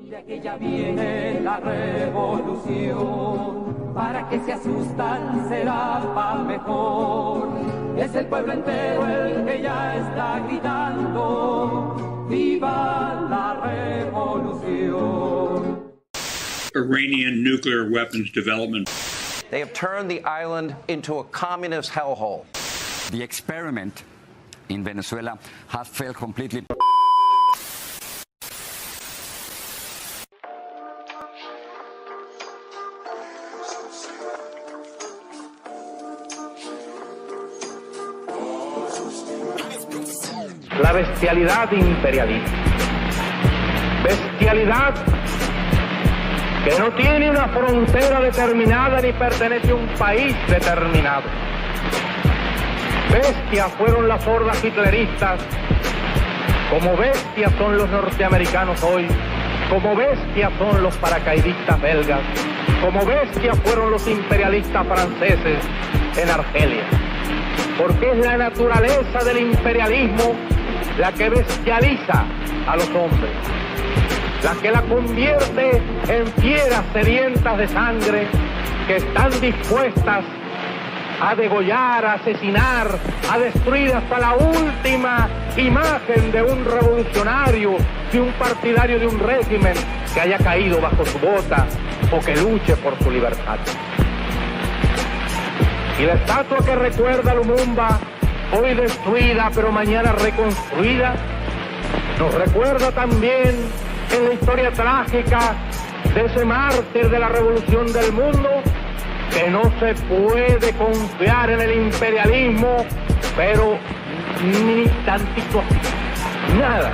De aquella viene la revolución, para que se asustan será pa' mejor. Es el pueblo entero el que ya está gritando, ¡viva la revolución! Iranian nuclear weapons development. They have turned the island into a communist hellhole. The experiment in Venezuela has failed completely. La bestialidad imperialista. Bestialidad que no tiene una frontera determinada ni pertenece a un país determinado. Bestias fueron las hordas hitleristas, como bestias son los norteamericanos hoy, como bestias son los paracaidistas belgas, como bestias fueron los imperialistas franceses en Argelia. Porque es la naturaleza del imperialismo la que bestializa a los hombres, la que la convierte en fieras sedientas de sangre que están dispuestas a degollar, a asesinar, a destruir hasta la última imagen de un revolucionario, de un partidario de un régimen que haya caído bajo su bota o que luche por su libertad. Y la estatua que recuerda a Lumumba, hoy destruida pero mañana reconstruida, nos recuerda también en la historia trágica de ese mártir de la revolución del mundo, que no se puede confiar en el imperialismo, pero ni tantito, nada.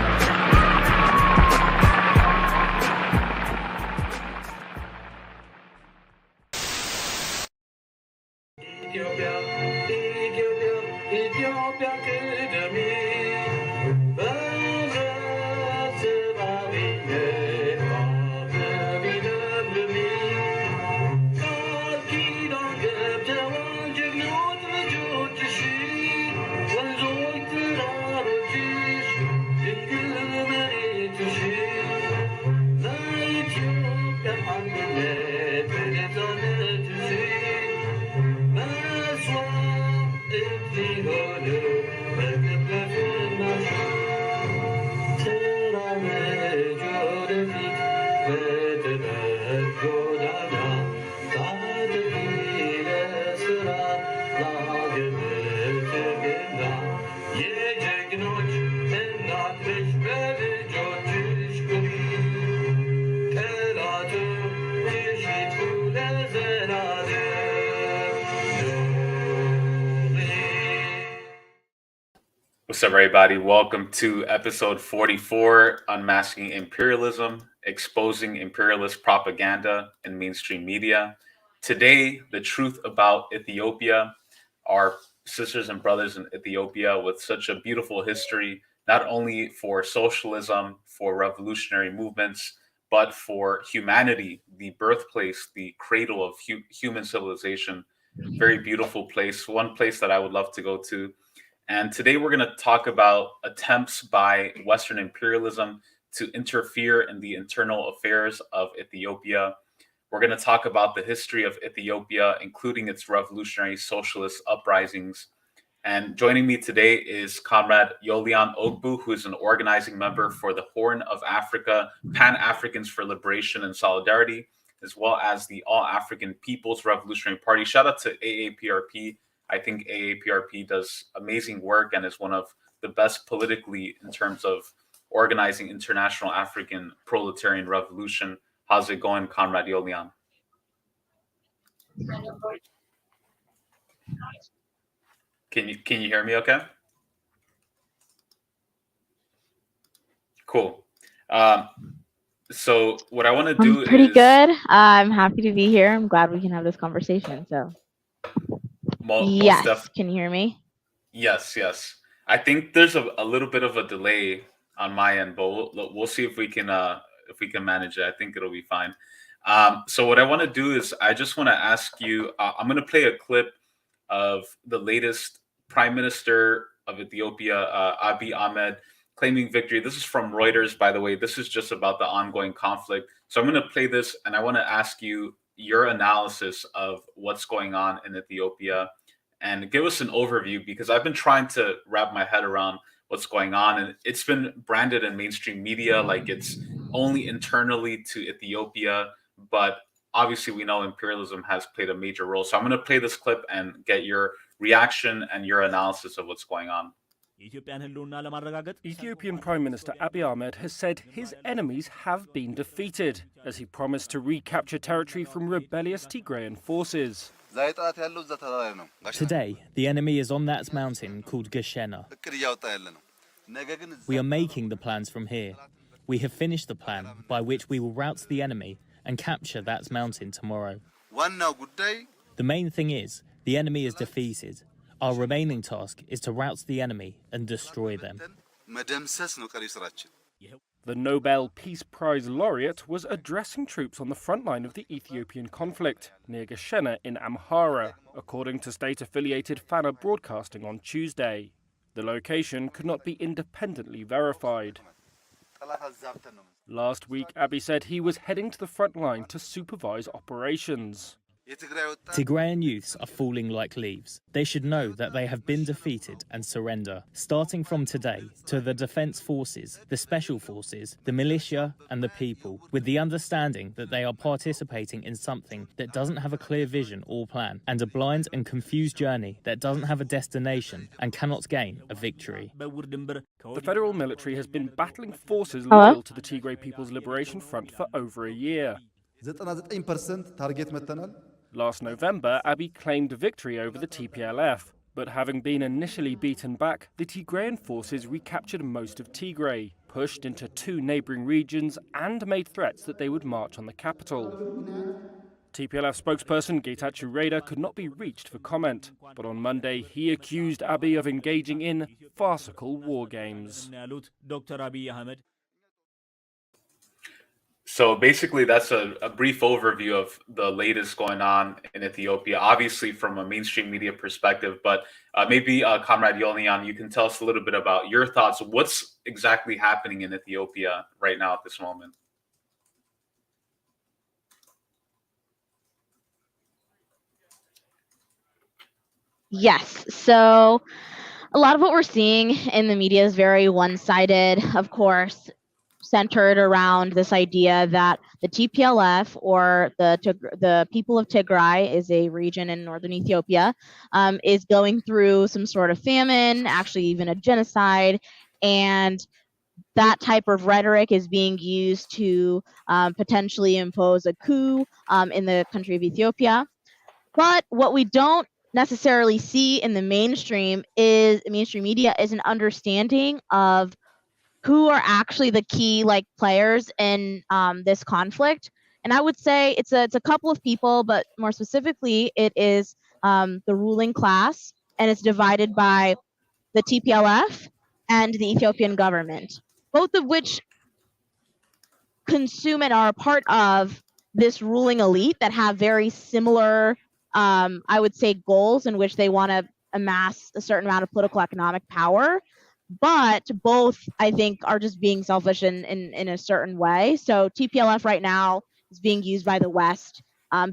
What's up, everybody? Welcome to episode 44, Unmasking Imperialism, Exposing Imperialist Propaganda in Mainstream Media. Today, the truth about Ethiopia, our sisters and brothers in Ethiopia with such a beautiful history, not only for socialism, for revolutionary movements, but for humanity, the birthplace, the cradle of human civilization. Very beautiful place, one place that I would love to go to. And today we're going to talk about attempts by Western imperialism to interfere in the internal affairs of Ethiopia. We're going to talk about the history of Ethiopia, including its revolutionary socialist uprisings. And joining me today is Comrade Yolian Ogbu, who is an organizing member for the Horn of Africa, Pan-Africans for Liberation and Solidarity, as well as the All-African People's Revolutionary Party. Shout out to AAPRP. I think AAPRP does amazing work and is one of the best politically in terms of organizing international African proletarian revolution. How's it going, Comrade Yolian? Can you hear me okay? Cool. So what I want to do pretty good. I'm happy to be here. I'm glad we can have this conversation. So yes, can you hear me? Yes. I think there's a little bit of a delay on my end, but we'll see if we can manage it. I think it'll be fine. So what I want to do is I just want to ask you. I'm going to play a clip of the latest Prime Minister of Ethiopia, Abiy Ahmed, claiming victory. This is from Reuters, by the way. This is just about the ongoing conflict. So I'm going to play this, and I want to ask you your analysis of what's going on in Ethiopia and give us an overview, because I've been trying to wrap my head around what's going on, and it's been branded in mainstream media like it's only internally to Ethiopia, but obviously we know imperialism has played a major role. So I'm going to play this clip and get your reaction and your analysis of what's going on. Ethiopian Prime Minister Abiy Ahmed has said his enemies have been defeated, as he promised to recapture territory from rebellious Tigrayan forces. Today, the enemy is on that mountain called Geshena. We are making the plans from here. We have finished the plan by which we will rout the enemy and capture that mountain tomorrow. The main thing is, the enemy is defeated. Our remaining task is to rout the enemy and destroy them. The Nobel Peace Prize laureate was addressing troops on the front line of the Ethiopian conflict, near Geshena in Amhara, according to state-affiliated Fana Broadcasting on Tuesday. The location could not be independently verified. Last week, Abiy said he was heading to the front line to supervise operations. Tigrayan youths are falling like leaves. They should know that they have been defeated and surrender. Starting from today, to the defense forces, the special forces, the militia and the people, with the understanding that they are participating in something that doesn't have a clear vision or plan, and a blind and confused journey that doesn't have a destination and cannot gain a victory. The federal military has been battling forces loyal to the Tigray People's Liberation Front for over a year. 99% ታርጌት መተናል. Last November, Abiy claimed victory over the TPLF, but having been initially beaten back, the Tigrayan forces recaptured most of Tigray, pushed into 2 neighbouring regions, and made threats that they would march on the capital. TPLF spokesperson Getachew Reda could not be reached for comment, but on Monday he accused Abiy of engaging in farcical war games. So basically, that's a brief overview of the latest going on in Ethiopia, obviously from a mainstream media perspective, but maybe Comrade Yolian, you can tell us a little bit about your thoughts. What's exactly happening in Ethiopia right now at this moment? Yes. So a lot of what we're seeing in the media is very one-sided, of course, centered around this idea that the TPLF, or the people of Tigray, is a region in northern Ethiopia, is going through some sort of famine, actually even a genocide, and that type of rhetoric is being used to potentially impose a coup in the country of Ethiopia. But what we don't necessarily see in the mainstream media is an understanding of who are actually the key players in this conflict. And I would say it's a couple of people, but more specifically, it is the ruling class, and it's divided by the TPLF and the Ethiopian government, both of which consume and are a part of this ruling elite that have very similar, I would say, goals in which they want to amass a certain amount of political economic power. But both, I think, are just being selfish in a certain way. So TPLF right now is being used by the West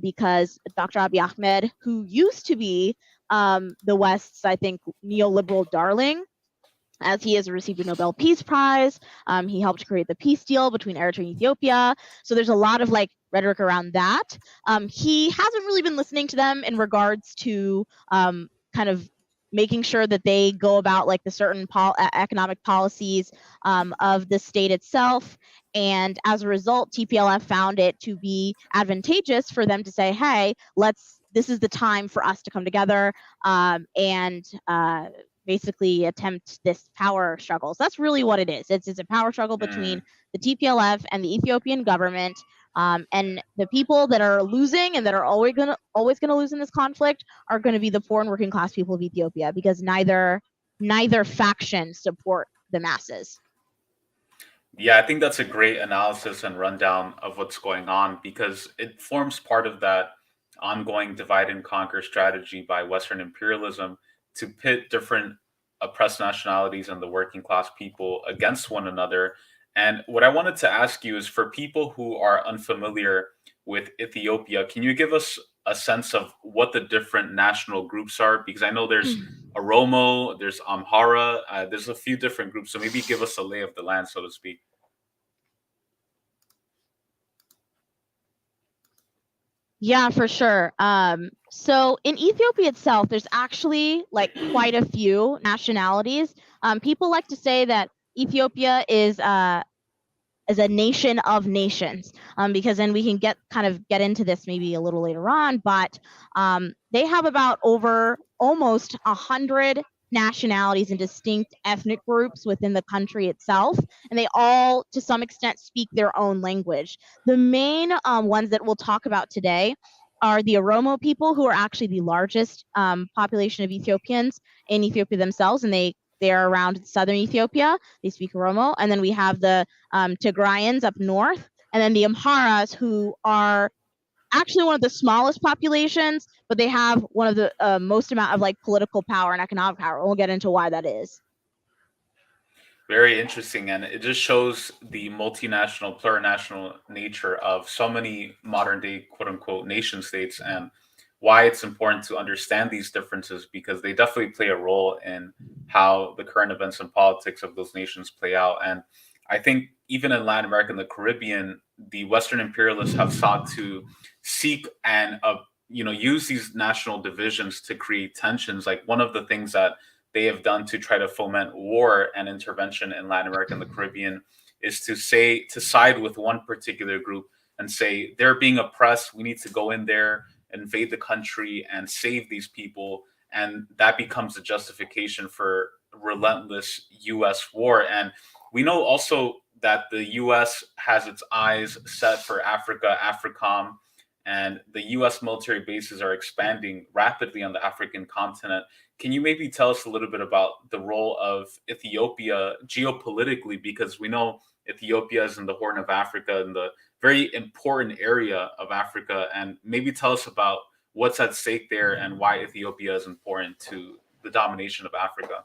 because Dr. Abiy Ahmed, who used to be the West's, I think, neoliberal darling, as he has received a Nobel Peace Prize. He helped create the peace deal between Eritrea and Ethiopia. So there's a lot of rhetoric around that. He hasn't really been listening to them in regards to kind of making sure that they go about the certain economic policies of the state itself. And as a result, TPLF found it to be advantageous for them to say, hey, this is the time for us to come together and basically attempt this power struggle. So that's really what it is. It's a power struggle between the TPLF and the Ethiopian government. And the people that are losing and that are always gonna lose in this conflict are going to be the poor and working class people of Ethiopia, because neither faction support the masses. Yeah, I think that's a great analysis and rundown of what's going on, because it forms part of that ongoing divide and conquer strategy by Western imperialism to pit different oppressed nationalities and the working class people against one another. And what I wanted to ask you is, for people who are unfamiliar with Ethiopia, can you give us a sense of what the different national groups are? Because I know there's Oromo, there's Amhara, there's a few different groups. So maybe give us a lay of the land, so to speak. Yeah, for sure. So in Ethiopia itself, there's actually like quite a few nationalities. People like to say that Ethiopia is a nation of nations, because then we can get into this maybe a little later on. But they have about over almost 100 nationalities and distinct ethnic groups within the country itself, and they all to some extent speak their own language. The main ones that we'll talk about today are the Oromo people, who are actually the largest population of Ethiopians in Ethiopia themselves, and they are around southern Ethiopia. They speak Oromo. And then we have the Tigrayans up north, and then the Amharas, who are actually one of the smallest populations, but they have one of the most amount of like political power and economic power. We'll get into why that is. Very interesting, and it just shows the multinational, plurinational nature of so many modern day quote unquote nation states, and why it's important to understand these differences, because they definitely play a role in how the current events and politics of those nations play out. And I think even in Latin America and the Caribbean, the Western imperialists have sought to seek and use these national divisions to create tensions. Like, one of the things that they have done to try to foment war and intervention in Latin America and the Caribbean is to side with one particular group and say they're being oppressed, we need to go in there, invade the country, and save these people. And that becomes the justification for relentless U.S. war. And we know also that the U.S. has its eyes set for Africa, AFRICOM, and the U.S. military bases are expanding rapidly on the African continent. Can you maybe tell us a little bit about the role of Ethiopia geopolitically? Because we know Ethiopia is in the Horn of Africa, in the very important area of Africa, and maybe tell us about what's at stake there and why Ethiopia is important to the domination of Africa.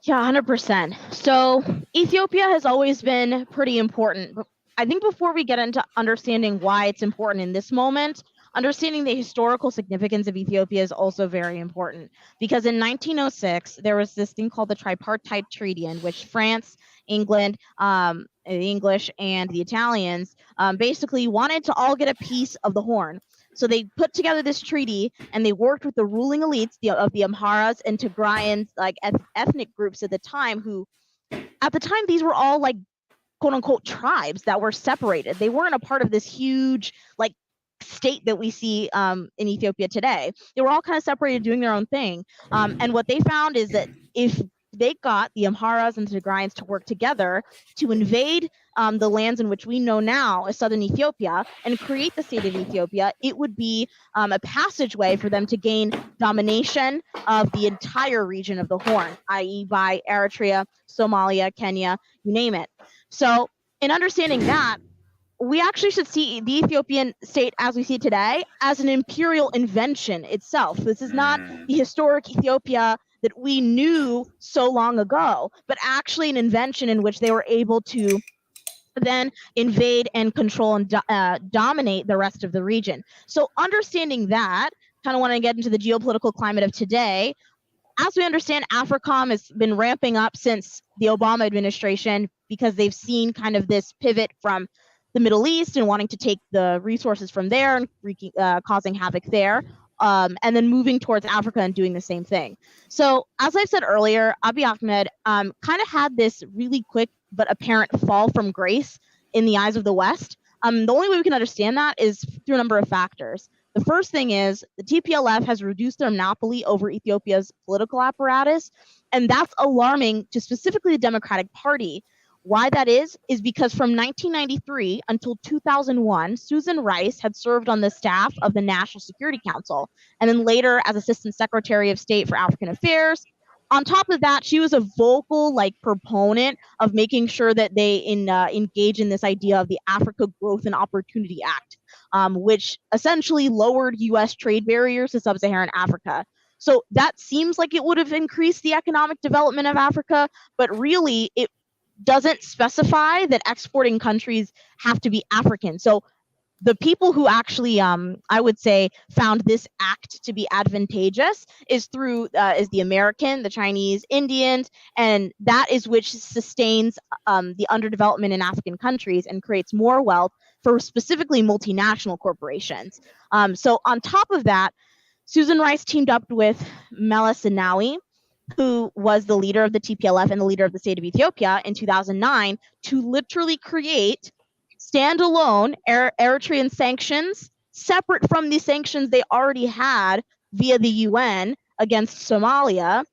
Yeah, 100%. So Ethiopia has always been pretty important. But I think before we get into understanding why it's important in this moment, understanding the historical significance of Ethiopia is also very important, because in 1906, there was this thing called the Tripartite Treaty, in which France, England, the English, and the Italians basically wanted to all get a piece of the Horn. So they put together this treaty, and they worked with the ruling elites of the Amharas and Tigrayans, like ethnic groups at the time, who at the time, these were all like quote unquote tribes that were separated. They weren't a part of this huge like state that we see in Ethiopia today. They were all kind of separated, doing their own thing. And what they found is that if they got the Amharas and the Tigrayans to work together to invade the lands in which we know now as southern Ethiopia and create the state of Ethiopia, it would be a passageway for them to gain domination of the entire region of the Horn, i.e. by Eritrea, Somalia, Kenya, you name it. So in understanding that, we actually should see the Ethiopian state as we see it today as an imperial invention itself. This is not the historic Ethiopia that we knew so long ago, but actually an invention in which they were able to then invade and control and dominate the rest of the region. So understanding that, kind of want to get into the geopolitical climate of today. As we understand, AFRICOM has been ramping up since the Obama administration, because they've seen kind of this pivot from the Middle East and wanting to take the resources from there and causing havoc there, and then moving towards Africa and doing the same thing. So as I said earlier, Abiy Ahmed kind of had this really quick but apparent fall from grace in the eyes of the West. The only way we can understand that is through a number of factors. The first thing is the TPLF has reduced their monopoly over Ethiopia's political apparatus, and that's alarming to specifically the Democratic Party. Why that is because from 1993 until 2001, Susan Rice had served on the staff of the National Security Council, and then later as Assistant Secretary of State for African Affairs. On top of that, she was a vocal proponent of making sure that they engage in this idea of the Africa Growth and Opportunity Act, which essentially lowered U.S. trade barriers to sub-Saharan Africa. So that seems like it would have increased the economic development of Africa, but really it doesn't specify that exporting countries have to be African. So the people who actually, I would say, found this act to be advantageous is the American, the Chinese, Indians, and that is which sustains the underdevelopment in African countries and creates more wealth for specifically multinational corporations. So on top of that, Susan Rice teamed up with Meles Zenawi, who was the leader of the TPLF and the leader of the state of Ethiopia in 2009, to literally create standalone Eritrean sanctions, separate from the sanctions they already had via the UN against Somalia.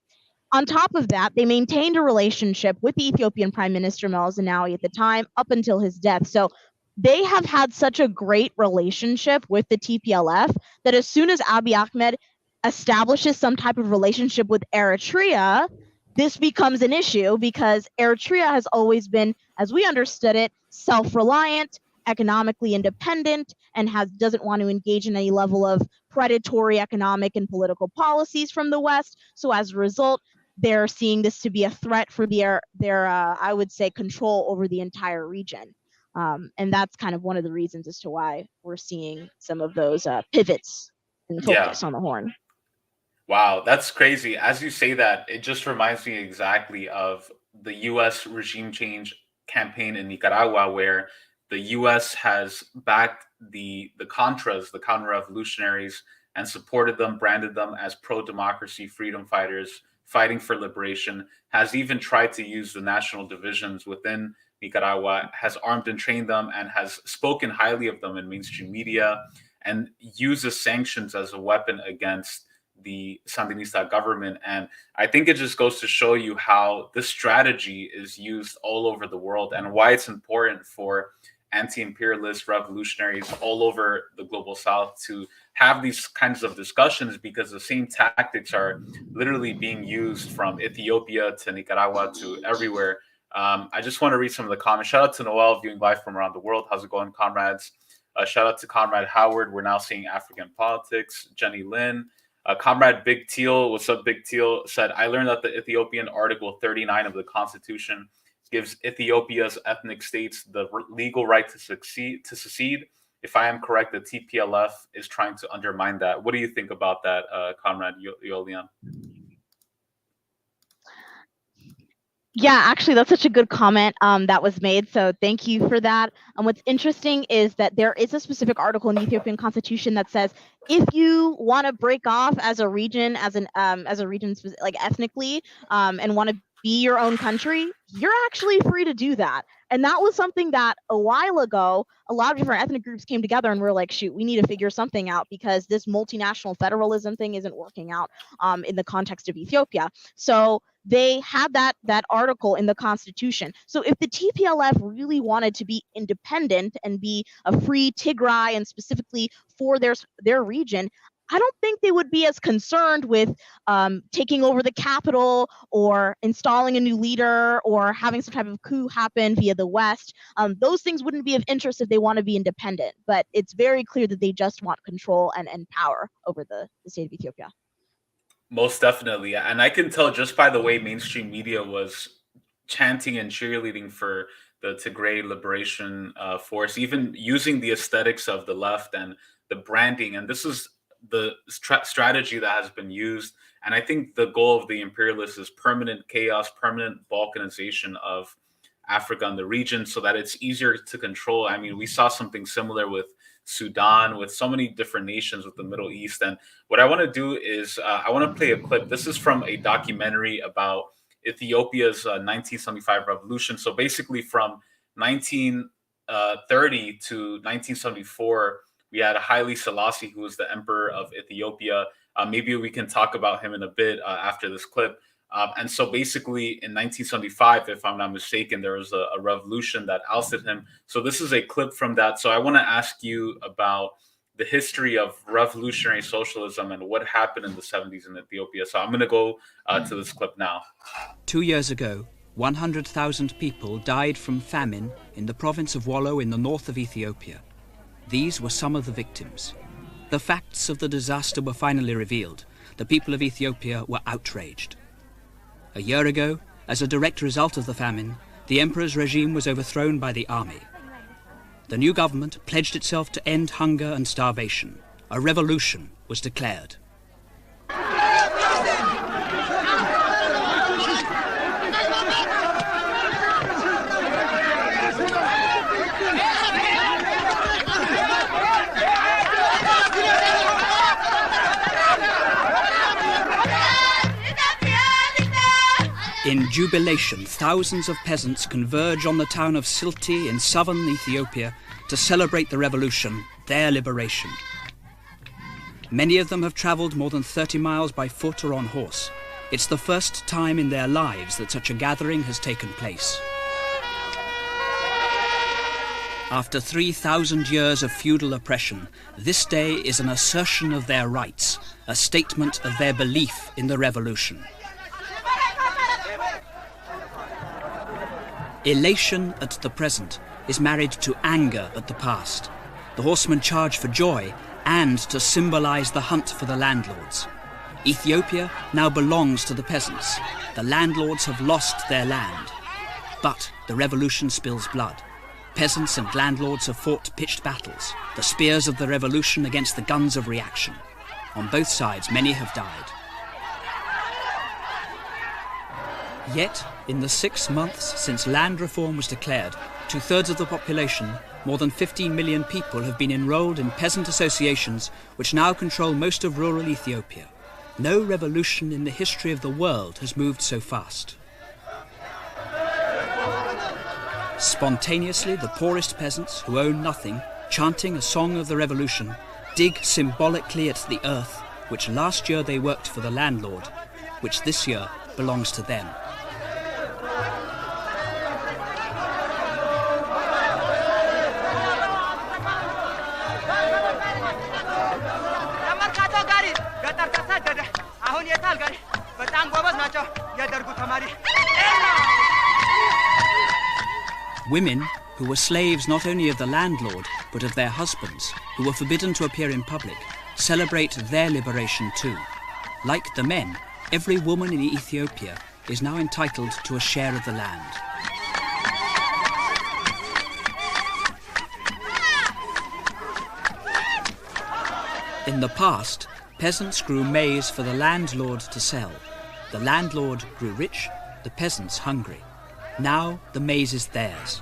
On top of that, they maintained a relationship with the Ethiopian Prime Minister Meles Zenawi at the time up until his death. So they have had such a great relationship with the TPLF that as soon as Abiy Ahmed establishes some type of relationship with Eritrea, this becomes an issue because Eritrea has always been, as we understood it, self-reliant, economically independent, and doesn't want to engage in any level of predatory economic and political policies from the West. So as a result, they're seeing this to be a threat for their I would say, control over the entire region. And that's kind of one of the reasons as to why we're seeing some of those pivots in focus on the Horn. Wow, that's crazy. As you say that, it just reminds me exactly of the U.S. regime change campaign in Nicaragua, where the U.S. has backed the Contras, the counter-revolutionaries, and supported them, branded them as pro-democracy freedom fighters, fighting for liberation, has even tried to use the national divisions within Nicaragua, has armed and trained them, and has spoken highly of them in mainstream media, and uses sanctions as a weapon against the Sandinista government. And I think it just goes to show you how this strategy is used all over the world and why it's important for anti-imperialist revolutionaries all over the global south to have these kinds of discussions, because the same tactics are literally being used from Ethiopia to Nicaragua to everywhere. I just want to read some of the comments. Shout out to Noel, viewing live from around the world. How's it going, comrades? Shout out to Comrade Howard. We're now seeing African politics. Jenny Lynn. Comrade Big Teal, what's up, Big Teal, said, I learned that the Ethiopian Article 39 of the Constitution gives Ethiopia's ethnic states the legal right to secede. If I am correct, the TPLF is trying to undermine that. What do you think about that, Comrade Yolian? Yeah, actually, that's such a good comment that was made. So thank you for that. What's interesting is that there is a specific article in the Ethiopian constitution that says if you want to break off as a region, as a region like ethnically, and want to be your own country, you're actually free to do that. And that was something that a while ago, a lot of different ethnic groups came together and were like, shoot, we need to figure something out because this multinational federalism thing isn't working out in the context of Ethiopia. So they had that article in the constitution. So if the TPLF really wanted to be independent and be a free Tigray and specifically for their region, I don't think they would be as concerned with taking over the capital or installing a new leader or having some type of coup happen via the West. Those things wouldn't be of interest if they want to be independent. But it's very clear that they just want control and power over the state of Ethiopia. Most definitely. And I can tell just by the way mainstream media was chanting and cheerleading for the Tigray Liberation Force, even using the aesthetics of the left and the branding. And this is the strategy that has been used. And I think the goal of the imperialists is permanent chaos, permanent balkanization of Africa and the region so that it's easier to control. I mean, we saw something similar with Sudan, with so many different nations with the Middle East. And what I want to do is I want to play a clip. This is from a documentary about Ethiopia's 1975 revolution. So basically from 1930 to 1974, we had Haile Selassie, who was the emperor of Ethiopia. Maybe we can talk about him in a bit after this clip. And so basically in 1975, if I'm not mistaken, there was a revolution that ousted him. So this is a clip from that. So I want to ask you about the history of revolutionary socialism and what happened in the 70s in Ethiopia. So I'm going to go to this clip now. 2 years ago, 100,000 people died from famine in the province of Wollo in the north of Ethiopia. these were some of the victims. The facts of the disaster were finally revealed. The people of Ethiopia were outraged. A year ago, as a direct result of the famine, the emperor's regime was overthrown by the army. The new government pledged itself to end hunger and starvation. A revolution was declared. In jubilation, thousands of peasants converge on the town of Silti in southern Ethiopia to celebrate the revolution, their liberation. Many of them have travelled more than 30 miles by foot or on horse. It's the first time in their lives that such a gathering has taken place. After 3,000 years of feudal oppression, this day is an assertion of their rights, a statement of their belief in the revolution. Elation at the present is married to anger at the past. The horsemen charge for joy and to symbolize the hunt for the landlords. Ethiopia now belongs to the peasants. The landlords have lost their land. But the revolution spills blood. Peasants and landlords have fought pitched battles, the spears of the revolution against the guns of reaction. On both sides, many have died. Yet, in the 6 months since land reform was declared, 2/3 of the population, more than 15 million people, have been enrolled in peasant associations which now control most of rural Ethiopia. No revolution in the history of the world has moved so fast. Spontaneously, the poorest peasants, who own nothing, chanting a song of the revolution, dig symbolically at the earth, which last year they worked for the landlord, which this year belongs to them. Women, who were slaves not only of the landlord, but of their husbands, who were forbidden to appear in public, celebrate their liberation too. Like the men, every woman in Ethiopia is now entitled to a share of the land. In the past, peasants grew maize for the landlord to sell. The landlord grew rich, the peasants hungry. Now the maize is theirs.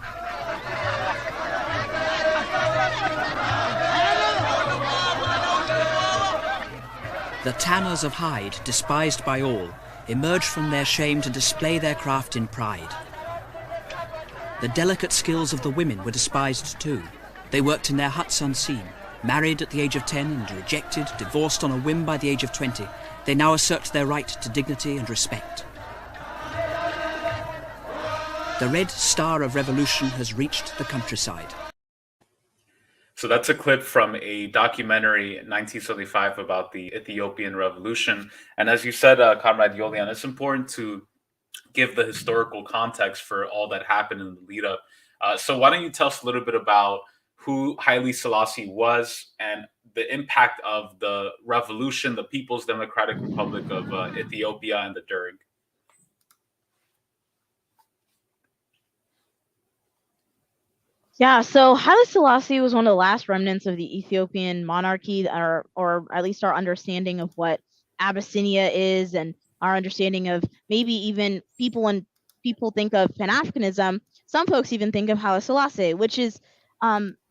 The tanners of hide, despised by all, emerge from their shame to display their craft in pride. The delicate skills of the women were despised too. They worked in their huts unseen, married at the age of 10 and rejected, divorced on a whim by the age of 20. They now assert their right to dignity and respect. The red star of revolution has reached the countryside. So that's a clip from a documentary in 1975 about the Ethiopian Revolution. And as you said, Comrade Yolian, it's important to give the historical context for all that happened in the lead up. So why don't you tell us a little bit about who Haile Selassie was and the impact of the revolution, the People's Democratic Republic of Ethiopia, and the Derg? Yeah, so Haile Selassie was one of the last remnants of the Ethiopian monarchy, or at least our understanding of what Abyssinia is, and our understanding of maybe even when people think of Pan-Africanism, some folks even think of Haile Selassie, which is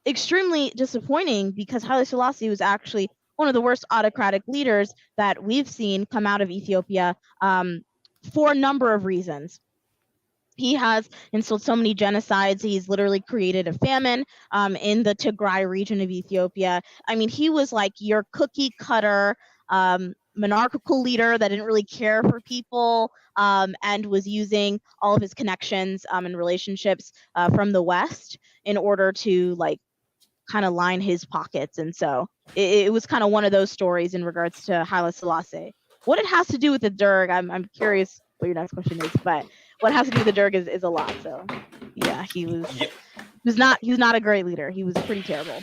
extremely disappointing because Haile Selassie was actually one of the worst autocratic leaders that we've seen come out of Ethiopia for a number of reasons. He has instilled so many genocides. He's literally created a famine in the Tigray region of Ethiopia. I mean, he was like your cookie cutter monarchical leader that didn't really care for people and was using all of his connections and relationships from the West in order to kind of line his pockets. And so it was kind of one of those stories in regards to Haile Selassie. What it has to do with the Derg, I'm curious what your next question is, but what it has to do with the Derg is a lot. So yeah, he was not a great leader. He was pretty terrible.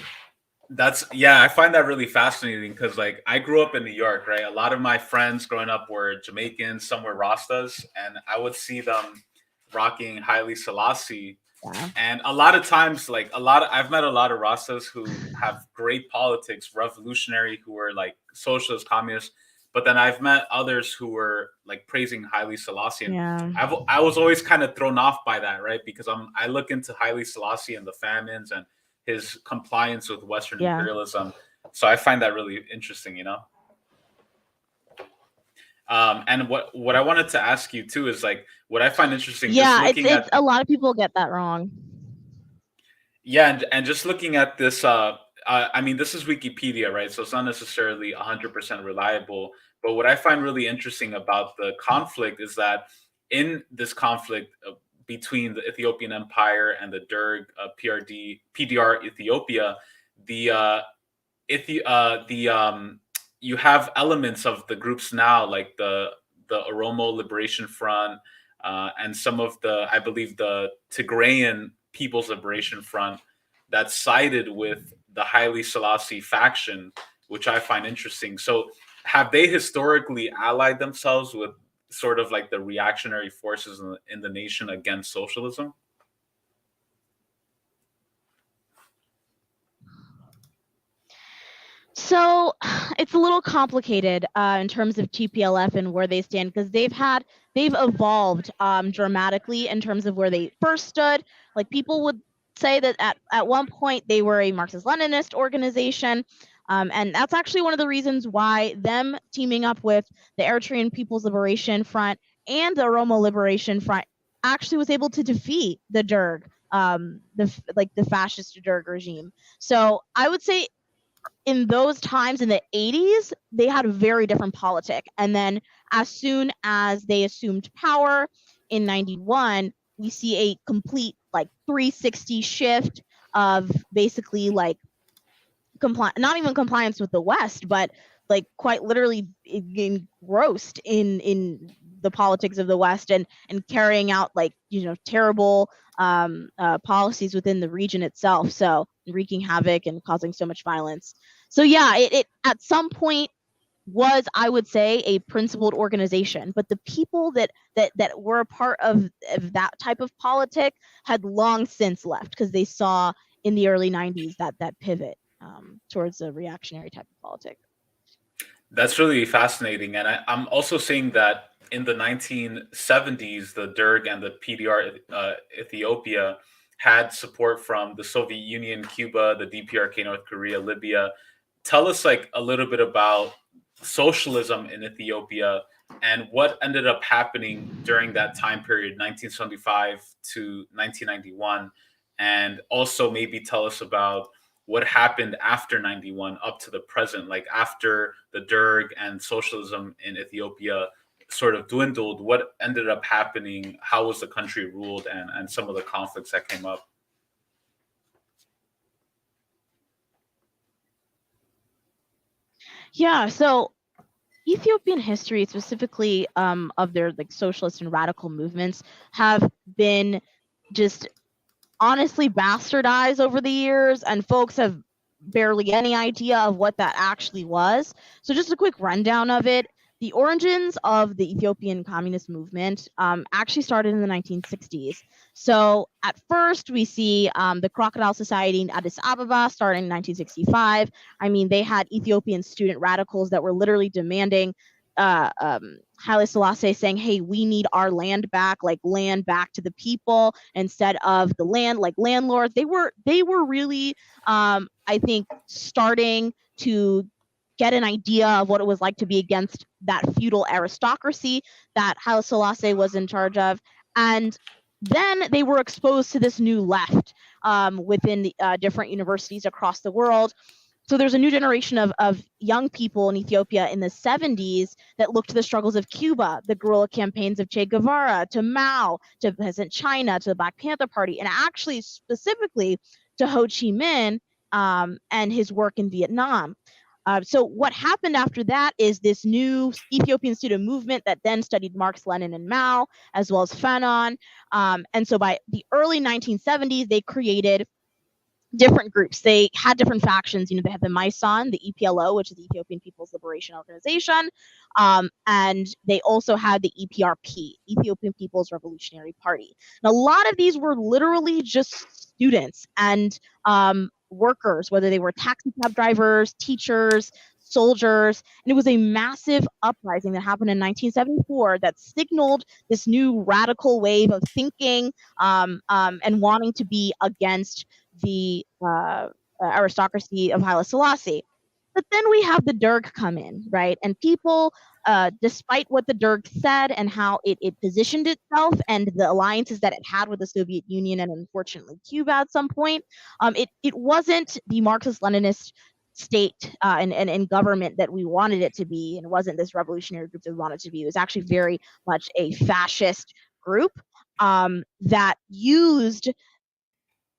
I find that really fascinating because like I grew up in New York, right? A lot of my friends growing up were Jamaicans, some were Rastas, and I would see them rocking Haile Selassie. Yeah. And a lot of times, I've met a lot of Rastas who have great politics, revolutionary, who were like socialist, communist. But then I've met others who were like praising Haile Selassie, and Yeah. I was always kind of thrown off by that, right? Because I look into Haile Selassie and the famines and his compliance with Western Yeah. imperialism. So I find that really interesting, you know. And what I wanted to ask you too is like what I find interesting. Yeah, just looking it's a lot of people get that wrong. Yeah, and just looking at this, I mean, this is Wikipedia, right? So it's not necessarily 100% reliable. But what I find really interesting about the conflict is that in this conflict between the Ethiopian Empire and the Derg, PDR Ethiopia, you have elements of the groups now, like the Oromo Liberation Front, and some of I believe, the Tigrayan People's Liberation Front, that sided with the Haile Selassie faction, which I find interesting. So, have they historically allied themselves with sort of like the reactionary forces in the nation against socialism? So it's a little complicated in terms of TPLF and where they stand, because they've evolved dramatically in terms of where they first stood. Like, people would say that at one point they were a Marxist-Leninist organization, and that's actually one of the reasons why them teaming up with the Eritrean People's Liberation Front and the Oromo Liberation Front actually was able to defeat the Derg, the fascist Derg regime. So I would say, in those times in the 80s, they had a very different politic. And then as soon as they assumed power in 91, we see a complete like 360 shift of basically like not even compliance with the West, but like quite literally engrossed in the politics of the West and carrying out like, terrible policies within the region itself. So wreaking havoc and causing so much violence. So yeah, it at some point was, I would say, a principled organization, but the people that were a part of that type of politic had long since left, because they saw in the early 90s that pivot towards a reactionary type of politic. That's really fascinating. And I'm also seeing that in the 1970s, the Derg and the PDR Ethiopia had support from the Soviet Union, Cuba, the DPRK, North Korea, Libya. Tell us like a little bit about socialism in Ethiopia and what ended up happening during that time period, 1975 to 1991. And also maybe tell us about what happened after 91 up to the present, like after the Derg and socialism in Ethiopia sort of dwindled, what ended up happening, how was the country ruled, and some of the conflicts that came up. Yeah, so Ethiopian history, specifically of their like socialist and radical movements, have been just honestly bastardized over the years, and folks have barely any idea of what that actually was. So just a quick rundown of it. The origins of the Ethiopian communist movement actually started in the 1960s. So at first we see the Crocodile Society in Addis Ababa starting in 1965. I mean, they had Ethiopian student radicals that were literally demanding Haile Selassie, saying, hey, we need our land back, like land back to the people instead of the land, like landlords. They were really, I think, starting to get an idea of what it was like to be against that feudal aristocracy that Haile Selassie was in charge of. And then they were exposed to this new left within the, different universities across the world. So there's a new generation of young people in Ethiopia in the 70s that looked to the struggles of Cuba, the guerrilla campaigns of Che Guevara, to Mao, to peasant China, to the Black Panther Party, and actually specifically to Ho Chi Minh and his work in Vietnam. So what happened after that is this new Ethiopian student movement that then studied Marx, Lenin, and Mao, as well as Fanon. And so by the early 1970s, they created different groups. They had different factions. They had the Maisan, the EPLO, which is the Ethiopian People's Liberation Organization, and they also had the EPRP, Ethiopian People's Revolutionary Party. And a lot of these were literally just students and workers, whether they were taxi cab drivers, teachers, soldiers, and it was a massive uprising that happened in 1974 that signaled this new radical wave of thinking and wanting to be against the aristocracy of Haile Selassie. But then we have the Derg come in, right? And people, despite what the Derg said and how it positioned itself and the alliances that it had with the Soviet Union and unfortunately Cuba at some point, it wasn't the Marxist-Leninist state and government that we wanted it to be, and it wasn't this revolutionary group that we wanted it to be. It was actually very much a fascist group that used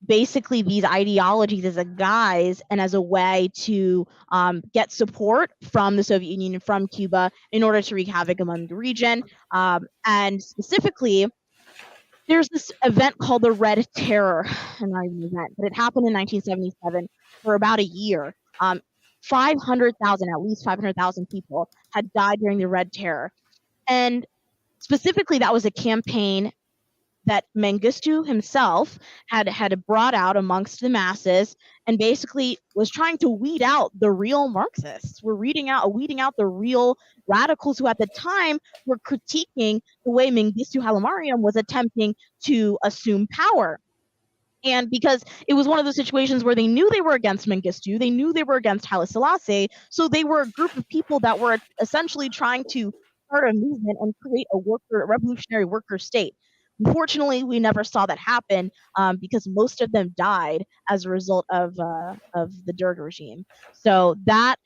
basically these ideologies as a guise and as a way to get support from the Soviet Union and from Cuba in order to wreak havoc among the region. And specifically, there's this event called the Red Terror, not even an event, but it happened in 1977 for about a year. 500,000, at least 500,000 people had died during the Red Terror. And specifically, that was a campaign that Mengistu himself had brought out amongst the masses and basically was trying to weed out the real Marxists. We're weeding out the real radicals who at the time were critiquing the way Mengistu Haile Mariam was attempting to assume power. And because it was one of those situations where they knew they were against Mengistu, they knew they were against Haile Selassie, so they were a group of people that were essentially trying to start a movement and create a revolutionary worker state. Unfortunately, we never saw that happen because most of them died as a result of the Derg regime. So that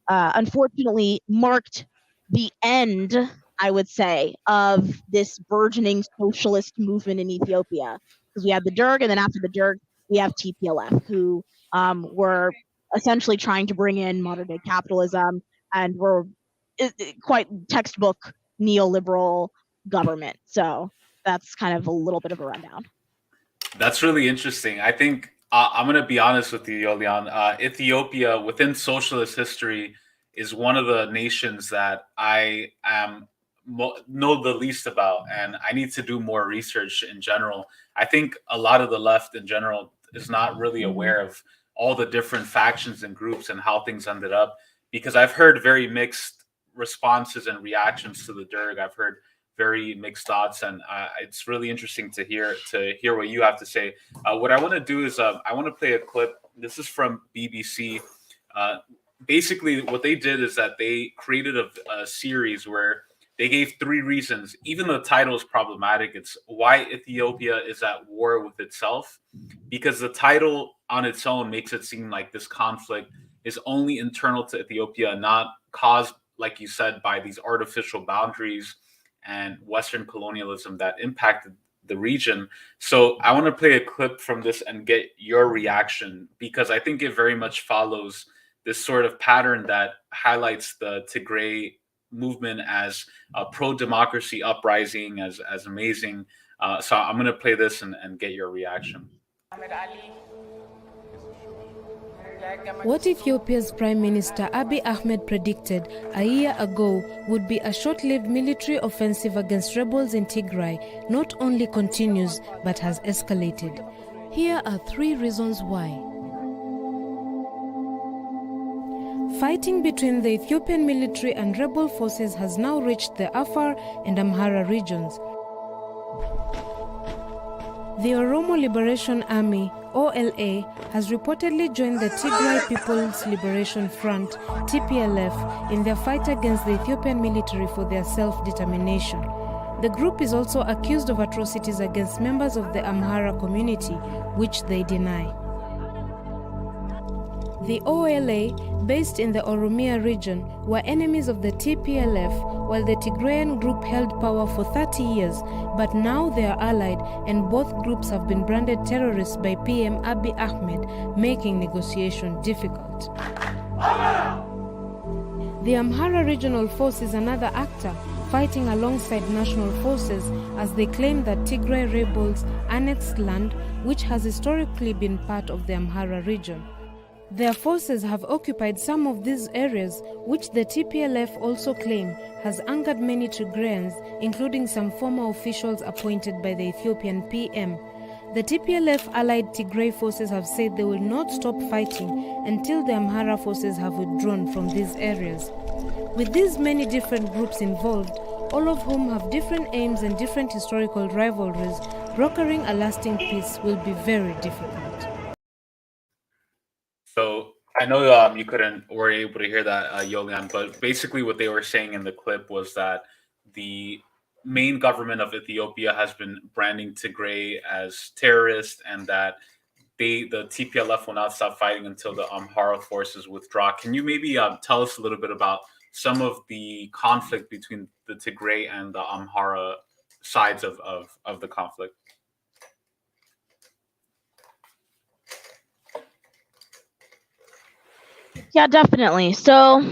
unfortunately marked the end, I would say, of this burgeoning socialist movement in Ethiopia. Because we have the Derg, and then after the Derg, we have TPLF, who were essentially trying to bring in modern-day capitalism and were quite textbook neoliberal government. So that's kind of a little bit of a rundown. That's really interesting. I think I'm going to be honest with you, Yolian. Ethiopia, within socialist history, is one of the nations that I know the least about, and I need to do more research in general. I think a lot of the left in general is not really aware of all the different factions and groups and how things ended up, because I've heard very mixed responses and reactions to the Derg. I've heard very mixed thoughts, and it's really interesting to hear what you have to say. What I want to do is I want to play a clip. This is from BBC. Basically, what they did is that they created a series where they gave 3 reasons. Even the title is problematic. It's why Ethiopia is at war with itself, because the title on its own makes it seem like this conflict is only internal to Ethiopia, not caused, like you said, by these artificial boundaries and Western colonialism that impacted the region. So I want to play a clip from this and get your reaction, because I think it very much follows this sort of pattern that highlights the Tigray movement as a pro-democracy uprising, as amazing. So I'm going to play this and get your reaction. What Ethiopia's Prime Minister Abiy Ahmed predicted a year ago would be a short-lived military offensive against rebels in Tigray not only continues but has escalated. Here are 3 reasons why. Fighting between the Ethiopian military and rebel forces has now reached the Afar and Amhara regions. The Oromo Liberation Army, OLA, has reportedly joined the Tigray People's Liberation Front, TPLF, in their fight against the Ethiopian military for their self-determination. The group is also accused of atrocities against members of the Amhara community, which they deny. The OLA, based in the Oromia region, were enemies of the TPLF, while the Tigrayan group held power for 30 years, but now they are allied and both groups have been branded terrorists by PM Abiy Ahmed, making negotiation difficult. The Amhara Regional Force is another actor, fighting alongside national forces as they claim that Tigray rebels annexed land which has historically been part of the Amhara region. Their forces have occupied some of these areas, which the TPLF also claim has angered many Tigrayans, including some former officials appointed by the Ethiopian PM. The TPLF allied Tigray forces have said they will not stop fighting until the Amhara forces have withdrawn from these areas. With these many different groups involved, all of whom have different aims and different historical rivalries, brokering a lasting peace will be very difficult. So I know you were able to hear that, Yolian, but basically what they were saying in the clip was that the main government of Ethiopia has been branding Tigray as terrorist, and that the TPLF will not stop fighting until the Amhara forces withdraw. Can you maybe tell us a little bit about some of the conflict between the Tigray and the Amhara sides of the conflict? Yeah, definitely. So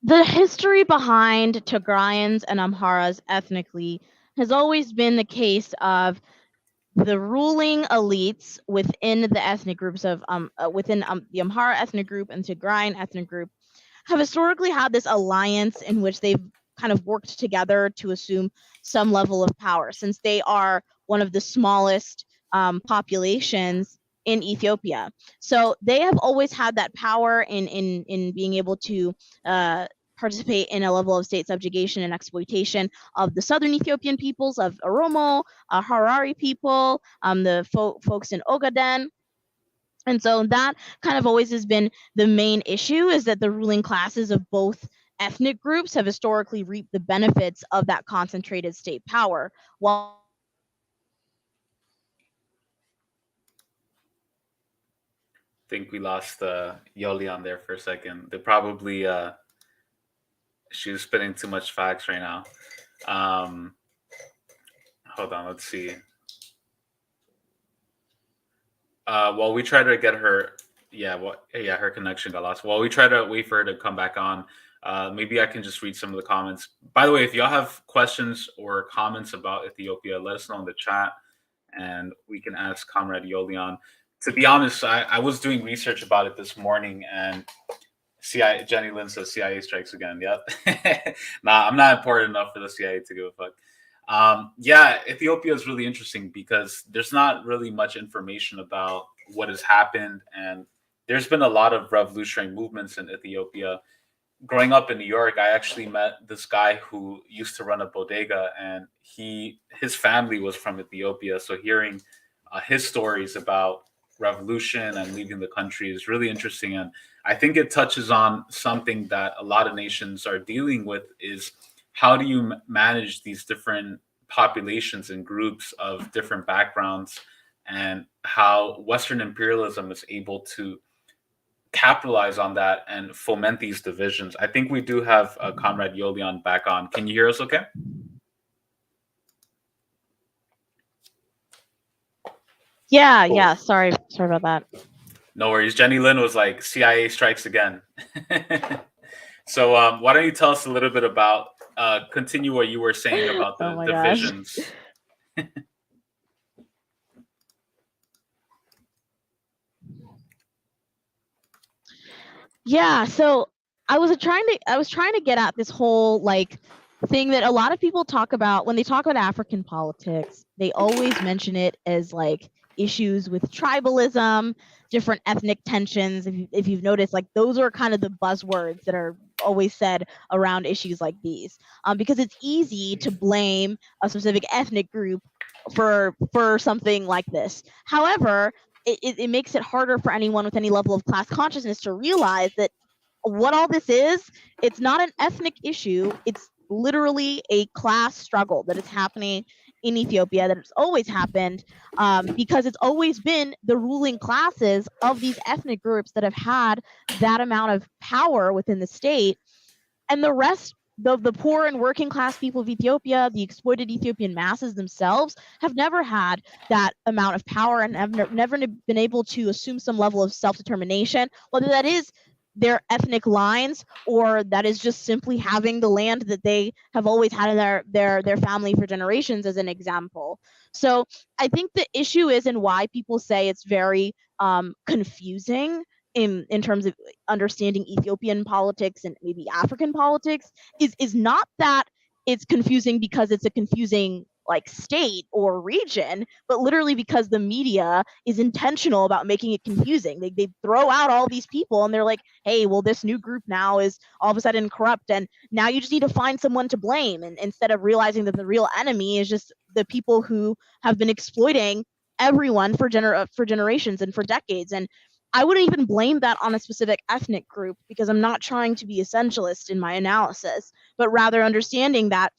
the history behind Tigrayans and Amharas ethnically has always been the case of the ruling elites within the ethnic groups of the Amhara ethnic group and Tigrayan ethnic group have historically had this alliance in which they've kind of worked together to assume some level of power, since they are one of the smallest populations in Ethiopia. So they have always had that power in being able to participate in a level of state subjugation and exploitation of the southern Ethiopian peoples, of Oromo, Harari people, the folks in Ogaden. And so that kind of always has been the main issue, is that the ruling classes of both ethnic groups have historically reaped the benefits of that concentrated state power, while I think we lost Yolian there for a second. They probably she was spitting too much facts right now. Hold on, let's see. While we try to get her, her connection got lost. While we try to wait for her to come back on, maybe I can just read some of the comments. By the way, if y'all have questions or comments about Ethiopia, let us know in the chat, and we can ask Comrade Yolian. To be honest, I was doing research about it this morning, and Jenny Lynn says CIA strikes again. Yep. Nah, I'm not important enough for the CIA to give a fuck. Ethiopia is really interesting because there's not really much information about what has happened, and there's been a lot of revolutionary movements in Ethiopia. Growing up in New York, I actually met this guy who used to run a bodega, and his family was from Ethiopia. So hearing his stories about revolution and leaving the country is really interesting, and I think it touches on something that a lot of nations are dealing with, is how do you manage these different populations and groups of different backgrounds, and how Western imperialism is able to capitalize on that and foment these divisions. I think we do have Comrade Yolian back on. Can you hear us okay? Yeah, Cool. yeah. Sorry about that. No worries. Jenny Lynn was like, CIA strikes again. So why don't you tell us a little bit about, continue what you were saying about the divisions. Yeah, so I was trying to get at this whole like thing that a lot of people talk about when they talk about African politics. They always mention it as like issues with tribalism, different ethnic tensions. If you've noticed, like those are kind of the buzzwords that are always said around issues like these, because it's easy to blame a specific ethnic group for something like this. However, it makes it harder for anyone with any level of class consciousness to realize that what all this is, it's not an ethnic issue. It's literally a class struggle that is happening in Ethiopia, that it's always happened, because it's always been the ruling classes of these ethnic groups that have had that amount of power within the state, and the rest, the poor and working class people of Ethiopia, the exploited Ethiopian masses themselves, have never had that amount of power and have never been able to assume some level of self-determination, whether that is their ethnic lines, or that is just simply having the land that they have always had in their family for generations, as an example. So I think the issue is, and why people say it's very confusing in terms of understanding Ethiopian politics and maybe African politics, is not that it's confusing because it's a confusing like state or region, but literally because the media is intentional about making it confusing. They throw out all these people and they're like, hey, well, this new group now is all of a sudden corrupt, and now you just need to find someone to blame, and instead of realizing that the real enemy is just the people who have been exploiting everyone for generations and for decades. And I wouldn't even blame that on a specific ethnic group, because I'm not trying to be essentialist in my analysis, but rather understanding that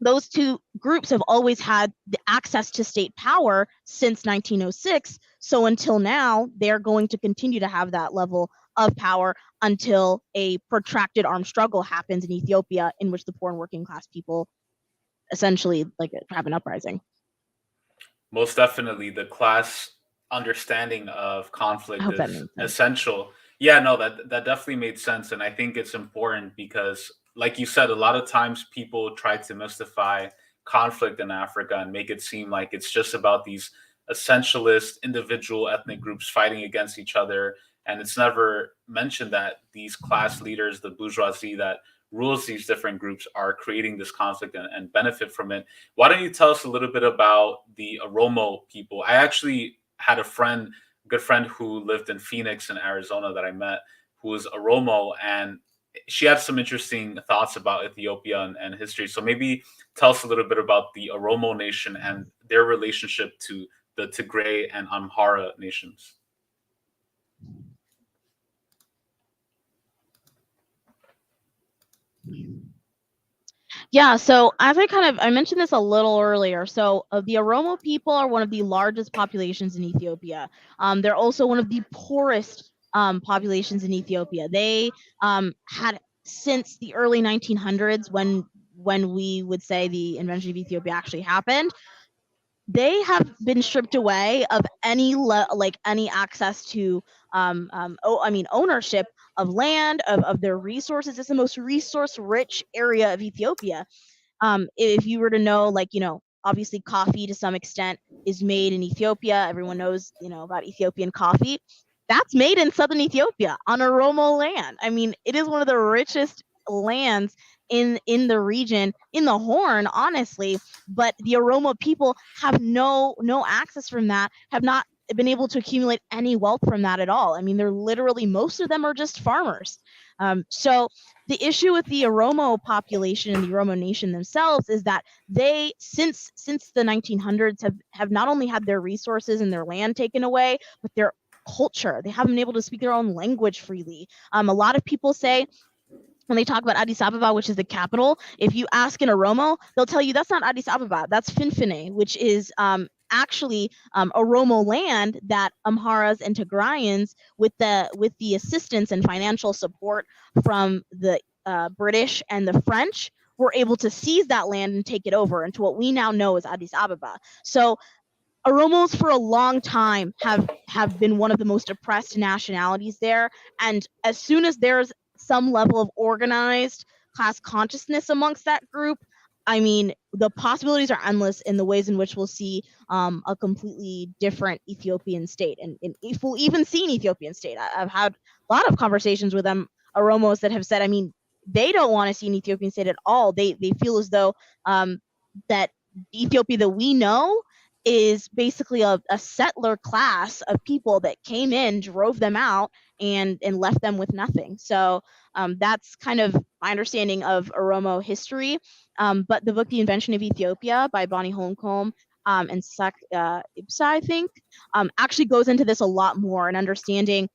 those two groups have always had the access to state power since 1906. So until now, they're going to continue to have that level of power until a protracted armed struggle happens in Ethiopia, in which the poor and working class people essentially like have an uprising. Most definitely, the class understanding of conflict is essential. Yeah, no, that definitely made sense. And I think it's important because, like you said, a lot of times people try to mystify conflict in Africa and make it seem like it's just about these essentialist individual ethnic groups fighting against each other. And it's never mentioned that these class leaders, the bourgeoisie that rules these different groups, are creating this conflict and benefit from it. Why don't you tell us a little bit about the Oromo people? I actually had a good friend who lived in Phoenix in Arizona that I met, who was Oromo, and she had some interesting thoughts about Ethiopia and history. So maybe tell us a little bit about the Oromo nation and their relationship to the Tigray and Amhara nations. Yeah, so as I mentioned this a little earlier. So the Oromo people are one of the largest populations in Ethiopia. They're also one of the poorest populations in Ethiopia. They had, since the early 1900s, when we would say the invention of Ethiopia actually happened, they have been stripped away of any access to ownership of land, of their resources. It's the most resource rich area of Ethiopia. If you were to know, obviously coffee to some extent is made in Ethiopia. Everyone knows, about Ethiopian coffee. That's made in southern Ethiopia on Oromo land. I mean, it is one of the richest lands in the region, in the Horn, honestly. But the Oromo people have no access from that, have not been able to accumulate any wealth from that at all. I mean, they're literally, most of them are just farmers. So the issue with the Oromo population and the Oromo nation themselves is that they, since the 1900s, have not only had their resources and their land taken away, but their culture. They haven't been able to speak their own language freely. A lot of people say, when they talk about Addis Ababa, which is the capital, if you ask an Oromo, they'll tell you that's not Addis Ababa, that's Finfinne, which is actually Oromo land that Amharas and Tigrayans, with the assistance and financial support from the British and the French, were able to seize that land and take it over into what we now know as Addis Ababa. So Oromos for a long time have been one of the most oppressed nationalities there, and as soon as there's some level of organized class consciousness amongst that group, I mean, the possibilities are endless in the ways in which we'll see a completely different Ethiopian state, and if we'll even see an Ethiopian state. I've had a lot of conversations with them, Oromos, that have said, I mean, they don't want to see an Ethiopian state at all. They feel as though that Ethiopia that we know is basically a settler class of people that came in, drove them out, and left them with nothing. So that's kind of my understanding of Oromo history. But the book The Invention of Ethiopia by Bonnie Holmcomb and Sak Ibsa, I think, actually goes into this a lot more, and understanding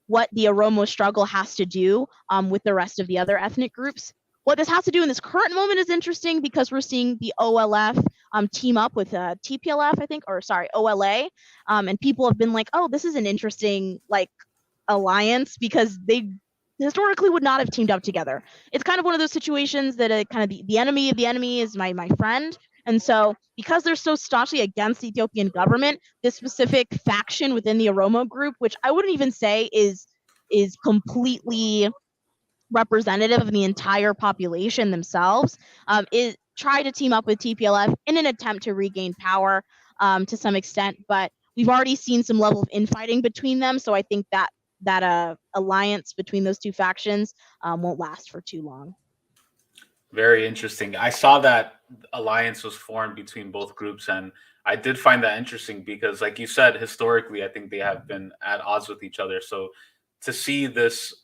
what the Oromo struggle has to do with the rest of the other ethnic groups. What this has to do in this current moment is interesting because we're seeing the OLF team up with TPLF, I think, or sorry, OLA, and people have been like, oh, this is an interesting alliance, because they historically would not have teamed up together. It's kind of one of those situations that kind of the enemy of the enemy is my friend. And so because they're so staunchly against the Ethiopian government, this specific faction within the Oromo group, which I wouldn't even say is is completely representative of the entire population themselves, is try to team up with TPLF in an attempt to regain power to some extent. But we've already seen some level of infighting between them, so I think that alliance between those two factions won't last for too long. Very interesting. I saw that alliance was formed between both groups, and I did find that interesting because, like you said, historically, I think they have been at odds with each other. So to see this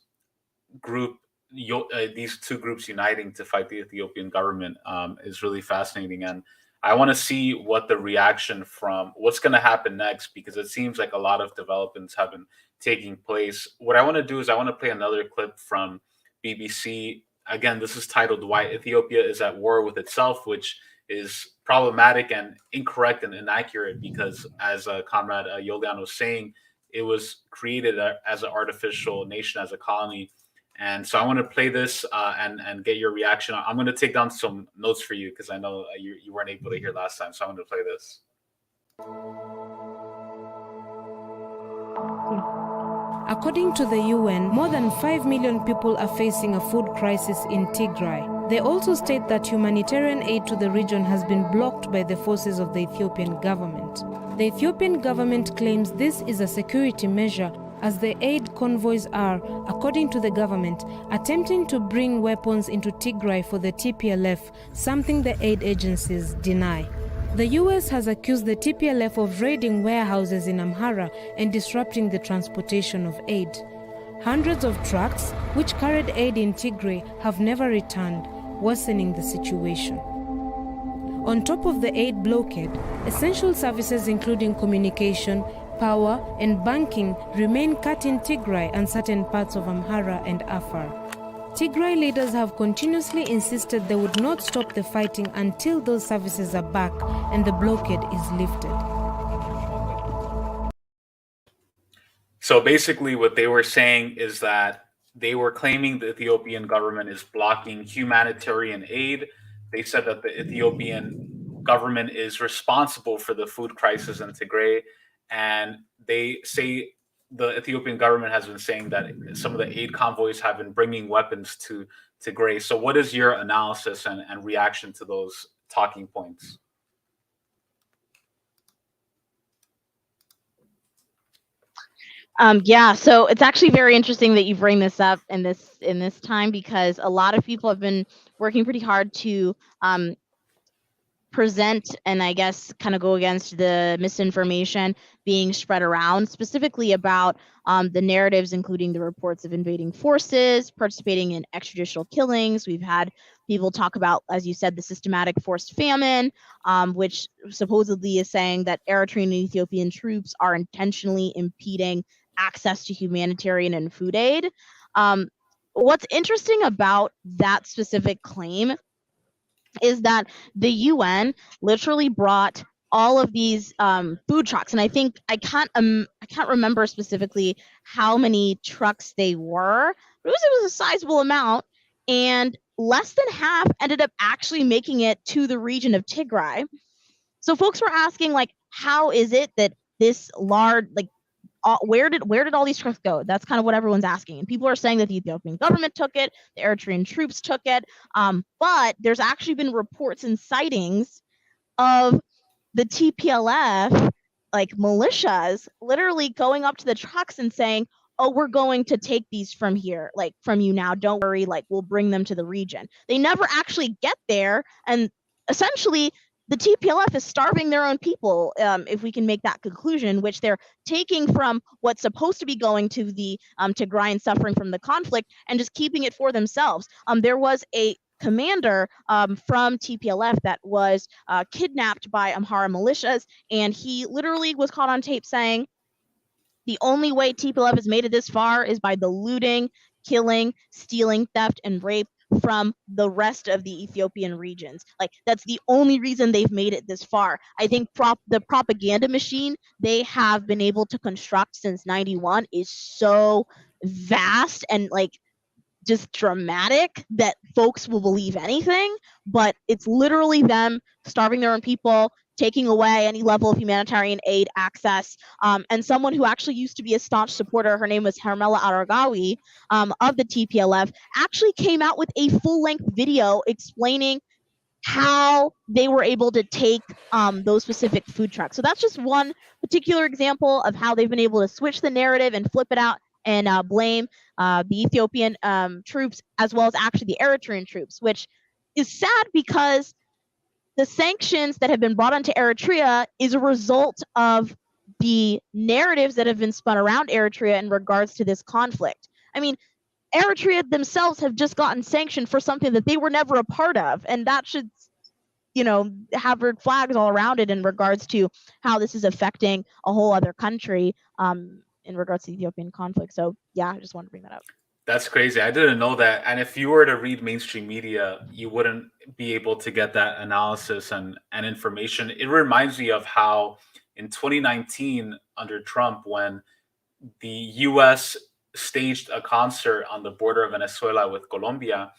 group, these two groups uniting to fight the Ethiopian government is really fascinating. And I want to see what the reaction from what's going to happen next, because it seems like a lot of developments have been taking place. What I want to do is I want to play another clip from BBC. Again, this is titled "Why Ethiopia is at War with Itself," which is problematic and incorrect and inaccurate because, as Comrade Yolian was saying, it was created as an artificial nation, as a colony. And so I want to play this and get your reaction. I'm going to take down some notes for you because I know you weren't able to hear last time. So I'm going to play this. According to the UN, more than 5 million people are facing a food crisis in Tigray. They also state that humanitarian aid to the region has been blocked by the forces of the Ethiopian government. The Ethiopian government claims this is a security measure, as the aid convoys are, according to the government, attempting to bring weapons into Tigray for the TPLF, something the aid agencies deny. The US has accused the TPLF of raiding warehouses in Amhara and disrupting the transportation of aid. Hundreds of trucks, which carried aid in Tigray, have never returned, worsening the situation. On top of the aid blockade, essential services including communication, power, and banking remain cut in Tigray and certain parts of Amhara and Afar. Tigray leaders have continuously insisted they would not stop the fighting until those services are back and the blockade is lifted. So basically what they were saying is that they were claiming the Ethiopian government is blocking humanitarian aid. They said that the Ethiopian government is responsible for the food crisis in Tigray. And they say the Ethiopian government has been saying that some of the aid convoys have been bringing weapons to Tigray. So what is your analysis and reaction to those talking points? Yeah, so it's actually very interesting that you bring this up in this time, because a lot of people have been working pretty hard to present and I guess kind of go against the misinformation being spread around, specifically about the narratives, including the reports of invading forces, participating in extrajudicial killings. We've had people talk about, as you said, the systematic forced famine, which supposedly is saying that Eritrean and Ethiopian troops are intentionally impeding access to humanitarian and food aid. What's interesting about that specific claim is that the UN literally brought all of these food trucks, and I think I can't remember specifically how many trucks they were, but it was a sizable amount, and less than half ended up actually making it to the region of Tigray. So folks were asking, like, how is it that this large, like, where did all these trucks go? That's kind of what everyone's asking. And people are saying that the Ethiopian government took it, the Eritrean troops took it, but there's actually been reports and sightings of the TPLF, like militias, literally going up to the trucks and saying, oh, we're going to take these from here, like from you now, don't worry, like we'll bring them to the region. They never actually get there, and essentially the TPLF is starving their own people, if we can make that conclusion, which they're taking from what's supposed to be going to the Tigrayan suffering from the conflict and just keeping it for themselves. There was a commander from TPLF that was kidnapped by Amhara militias, and he literally was caught on tape saying, the only way TPLF has made it this far is by the looting, killing, stealing, theft, and rape from the rest of the Ethiopian regions. Like, that's the only reason they've made it this far. I think the propaganda machine they have been able to construct since '91 is so vast, and like just dramatic that folks will believe anything, but it's literally them starving their own people, taking away any level of humanitarian aid access. And someone who actually used to be a staunch supporter, her name was Hermela Aragawi, of the TPLF, actually came out with a full-length video explaining how they were able to take those specific food trucks. So that's just one particular example of how they've been able to switch the narrative and flip it out and blame the Ethiopian troops as well as actually the Eritrean troops, which is sad because the sanctions that have been brought onto Eritrea is a result of the narratives that have been spun around Eritrea in regards to this conflict. I mean, Eritrea themselves have just gotten sanctioned for something that they were never a part of, and that should, have red flags all around it in regards to how this is affecting a whole other country in regards to the Ethiopian conflict. So yeah, I just wanted to bring that up. That's crazy. I didn't know that. And if you were to read mainstream media, you wouldn't be able to get that analysis and information. It reminds me of how in 2019 under Trump, when the US staged a concert on the border of Venezuela with Colombia,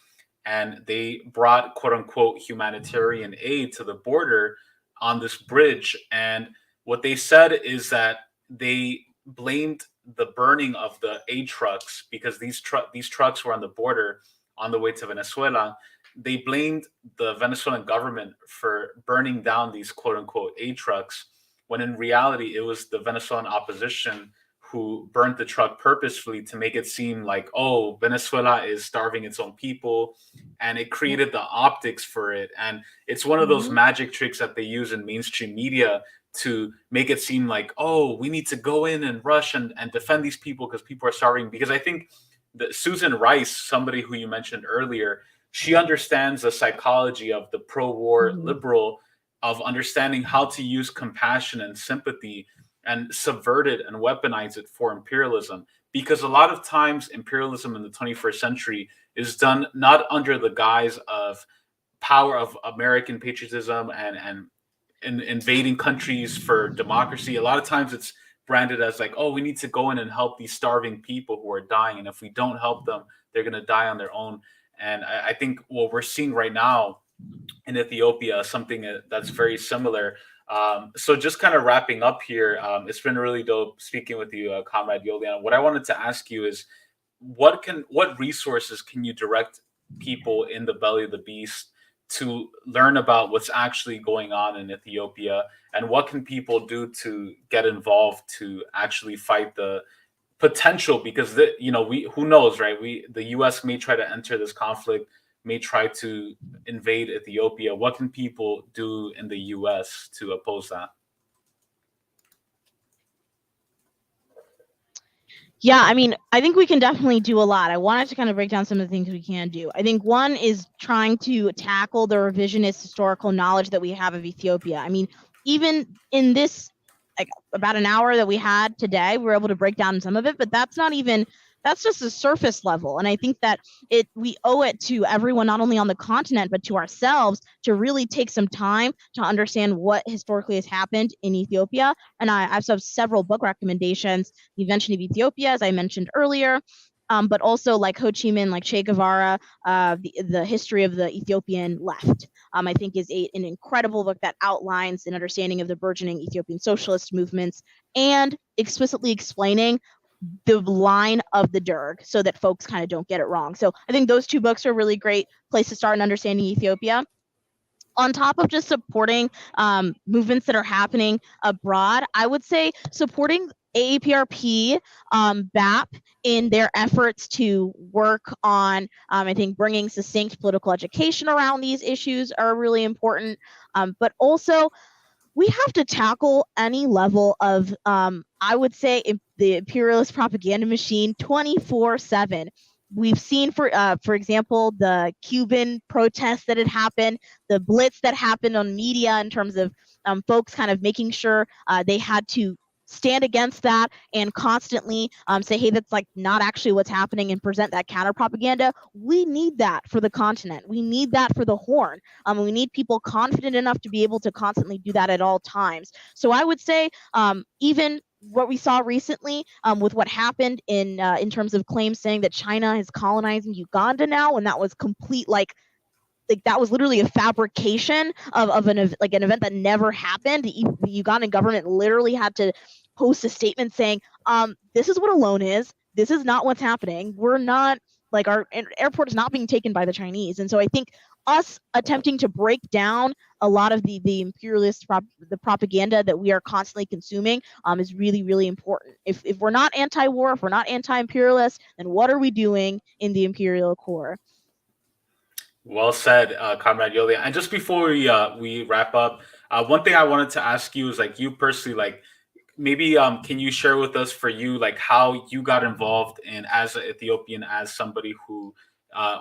and they brought quote unquote humanitarian aid to the border on this bridge. And what they said is that they blamed the burning of the aid trucks because these trucks were on the border on the way to Venezuela. They blamed the Venezuelan government for burning down these quote unquote aid trucks, when in reality it was the Venezuelan opposition who burned the truck purposefully to make it seem like, oh, Venezuela is starving its own people, and it created the optics for it. And it's one of those magic tricks that they use in mainstream media to make it seem like, oh, we need to go in and rush and defend these people because people are starving. Because I think that Susan Rice, somebody who you mentioned earlier, she understands the psychology of the pro-war liberal, of understanding how to use compassion and sympathy and subvert it and weaponize it for imperialism. Because a lot of times imperialism in the 21st century is done not under the guise of power of American patriotism and invading countries for democracy. A lot of times it's branded as like, oh, we need to go in and help these starving people who are dying. And if we don't help them, they're going to die on their own. And I think what we're seeing right now in Ethiopia is something that's very similar. So just kind of wrapping up here, it's been really dope speaking with you, Comrade Yolian. What I wanted to ask you is, what resources can you direct people in the belly of the beast to learn about what's actually going on in Ethiopia, and what can people do to get involved to actually fight the potential? Because who knows, right? The U.S. may try to enter this conflict, may try to invade Ethiopia. What can people do in the U.S. to oppose that? Yeah, I mean, I think we can definitely do a lot. I wanted to kind of break down some of the things we can do. I think one is trying to tackle the revisionist historical knowledge that we have of Ethiopia. I mean, even in this, like, about an hour that we had today, we were able to break down some of it, but that's just a surface level. And I think that we owe it to everyone, not only on the continent, but to ourselves, to really take some time to understand what historically has happened in Ethiopia. And I have several book recommendations. The Invention of Ethiopia, as I mentioned earlier, but also like Ho Chi Minh, like Che Guevara, the history of the Ethiopian left, I think is an incredible book that outlines an understanding of the burgeoning Ethiopian socialist movements and explicitly explaining the line of the Derg so that folks kind of don't get it wrong. So I think those two books are a really great place to start in understanding Ethiopia. On top of just supporting movements that are happening abroad, I would say supporting AAPRP, BAP in their efforts to work on, I think, bringing succinct political education around these issues are really important. But also, we have to tackle any level of, I would say, the imperialist propaganda machine 24/7. We've seen, for example, the Cuban protests that had happened, the blitz that happened on media in terms of folks kind of making sure they had to stand against that and constantly say, hey, that's like not actually what's happening, and present that counter propaganda. We need that for the continent. We need that for the Horn. We need people confident enough to be able to constantly do that at all times. So I would say even what we saw recently with what happened in terms of claims saying that China is colonizing Uganda now, and that was complete like that was literally a fabrication of an event that never happened. The Ugandan government literally had to post a statement saying, this is what a loan is. This is not what's happening. We're not, like, our airport is not being taken by the Chinese. And so I think us attempting to break down a lot of the imperialist the propaganda that we are constantly consuming is really, really important. If we're not anti-war, if we're not anti-imperialist, then what are we doing in the imperial core? Well said, Comrade Yolian. And just before we wrap up, one thing I wanted to ask you is, like, you personally, like, maybe can you share with us, for you, like, how you got involved in, as an Ethiopian, as somebody who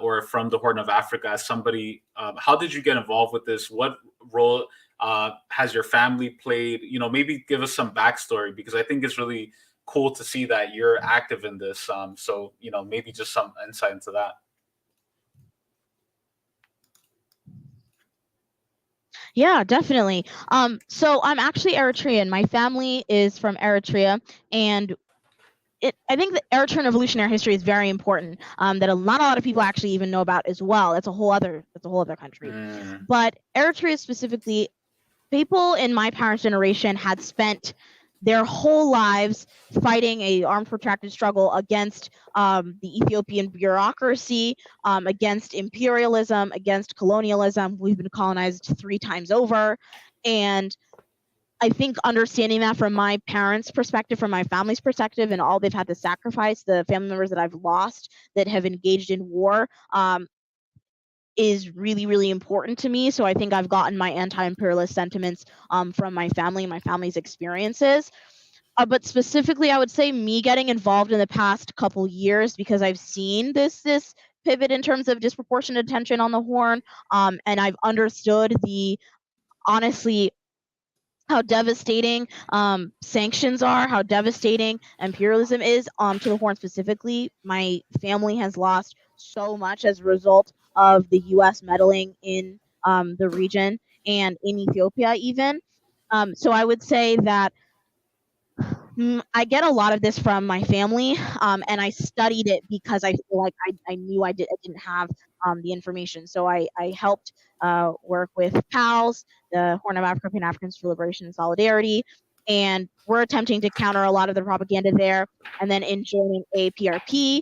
or from the Horn of Africa, as somebody, how did you get involved with this? What role has your family played? You know, maybe give us some backstory, because I think it's really cool to see that you're active in this. So, you know, maybe just some insight into that. Yeah, definitely. So I'm actually Eritrean. My family is from Eritrea, and I think the Eritrean revolutionary history is very important. That not a lot of people actually even know about as well. That's a whole other country. But Eritrea specifically, people in my parents' generation had spent their whole lives fighting a armed protracted struggle against the Ethiopian bureaucracy, against imperialism, against colonialism. We've been colonized 3 times over. And I think understanding that from my parents' perspective, from my family's perspective, and all they've had to sacrifice, the family members that I've lost that have engaged in war, is really, really important to me. So I think I've gotten my anti-imperialist sentiments from my family and my family's experiences. But specifically, I would say me getting involved in the past couple years, because I've seen this pivot in terms of disproportionate attention on the Horn, and I've understood honestly, how devastating sanctions are, how devastating imperialism is to the Horn specifically. My family has lost so much as a result of the U.S. meddling in the region and in Ethiopia even. So I would say that I get a lot of this from my family, and I studied it because I feel like I knew I didn't have the information. So I helped work with PALS, the Horn of Africa, Pan-Africans for Liberation and Solidarity, and we're attempting to counter a lot of the propaganda there. And then in joining APRP,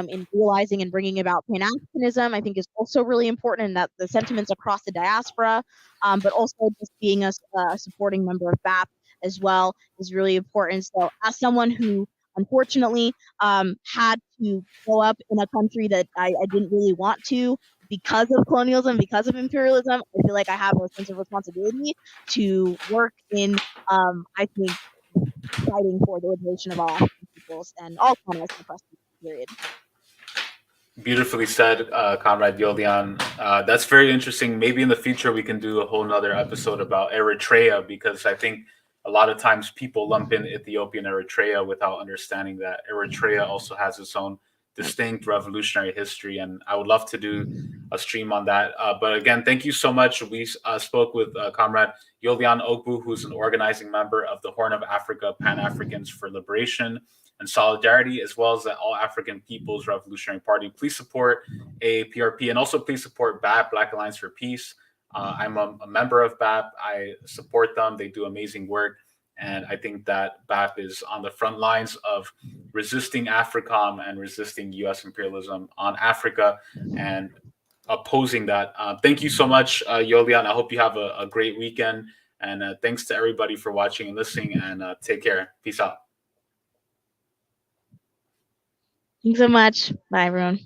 in realizing and bringing about Pan-Africanism, I think is also really important, and that the sentiments across the diaspora, but also just being a supporting member of BAP as well is really important. So as someone who unfortunately had to grow up in a country that I didn't really want to, because of colonialism, because of imperialism, I feel like I have a sense of responsibility to work in, I think, fighting for the liberation of all African peoples and all colonized and oppressed people, period. Beautifully said, Comrade Yolian. That's very interesting. Maybe in the future we can do a whole nother episode about Eritrea, because I think a lot of times people lump in Ethiopia and Eritrea without understanding that Eritrea also has its own distinct revolutionary history. And I would love to do a stream on that. But again, thank you so much. We spoke with Comrade Yolian Ogbu, who's an organizing member of the Horn of Africa Pan-Africans for Liberation and Solidarity, as well as the All African People's Revolutionary Party. Please support APRP, and also please support BAP, Black Alliance for Peace. I'm a member of BAP. I support them. They do amazing work. And I think that BAP is on the front lines of resisting AFRICOM and resisting U.S. imperialism on Africa and opposing that. Thank you so much, Yolian. I hope you have a great weekend. And thanks to everybody for watching and listening. And take care. Peace out. Thanks so much. Bye, everyone.